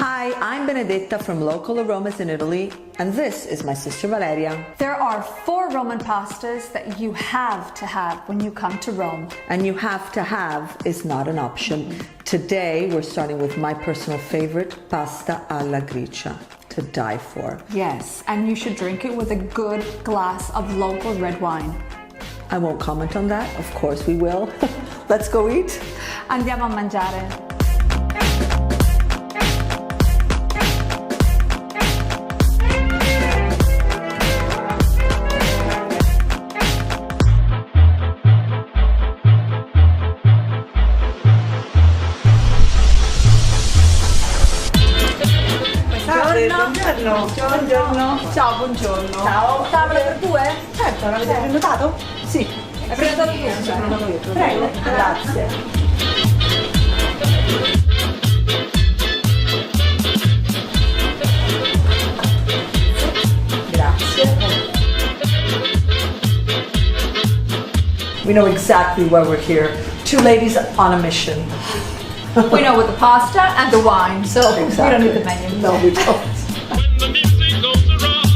Hi, I'm Benedetta from local Aromas in Italy, and this is my sister Valeria. There are 4 Roman pastas that you have to have when you come to Rome. And you have to have is not an option. Today, we're starting with my personal favorite, pasta alla Gricia, to die for. Yes, and you should drink it with a good glass of local red wine. I won't comment on that, of course we will. Let's go eat. Andiamo a mangiare. Buongiorno. Ciao, buongiorno. Ciao. Tavola per 2? Certo, l'avete prenotato? Sì. Hai prenotato tu? Ho prenotato io. Prego, grazie. Grazie. We know exactly why we're here. 2 ladies on a mission. We know with the pasta and the wine, so Exactly. we don't need the menu. No, we don't. When the music goes around,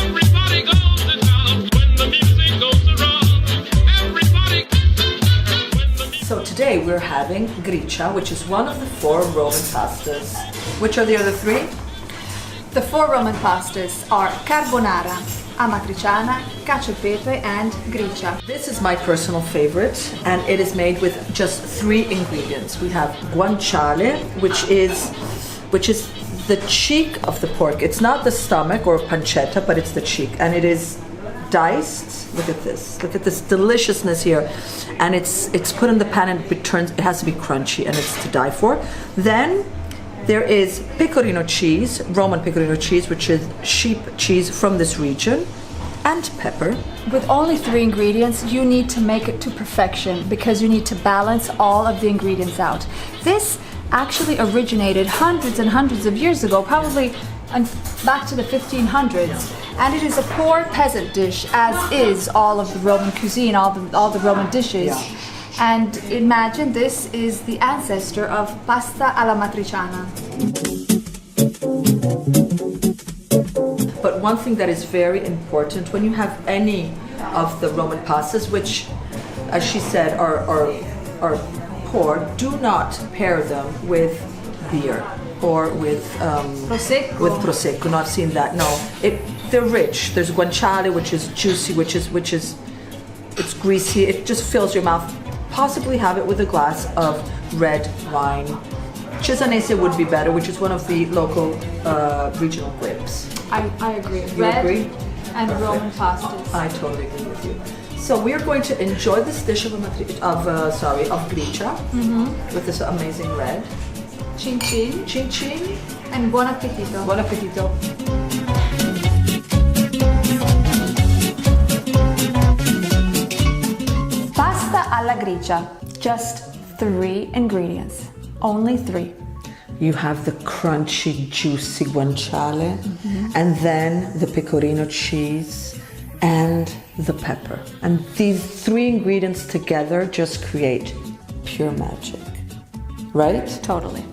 everybody goes to town. When the music goes around, everybody. So today we're having Gricia, which is one of the 4 Roman pastas. Which are the other 3? The 4 Roman pastas are carbonara, amatriciana, cacio pepe, and Gricia. This is my personal favorite, and it is made with just 3 ingredients. We have guanciale, which is the cheek of the pork. It's not the stomach or pancetta, but it's the cheek, and it is diced. Look at this. Look at this deliciousness here, and it's put in the pan, and it has to be crunchy, and it's to die for. Then there is pecorino cheese, Roman pecorino cheese, which is sheep cheese from this region, and pepper. With only 3 ingredients, you need to make it to perfection because you need to balance all of the ingredients out. This actually originated hundreds and hundreds of years ago, probably back to the 1500s, and it is a poor peasant dish, as is all of the Roman cuisine, all the Roman dishes. Yeah. And imagine this is the ancestor of pasta alla matriciana. But one thing that is very important when you have any of the Roman pastas, which, as she said, are poor, do not pair them with beer or with Prosecco. With prosecco. No, I've seen that. No, they're rich. There's guanciale, which is juicy, which is it's greasy. It just fills your mouth. Possibly have it with a glass of red wine. Cesanese would be better, which is one of the local regional grapes. I agree. You Red agree? and Perfect. Roman pastas. I totally agree with you. So we're going to enjoy this dish of Gricia with this amazing red. Cin cin Chin chin. and buon appetito. Buon appetito. Pasta alla Gricia. Just 3 ingredients. Only 3. You have the crunchy, juicy guanciale, and then the pecorino cheese and the pepper. And these 3 ingredients together just create pure magic, right? Totally.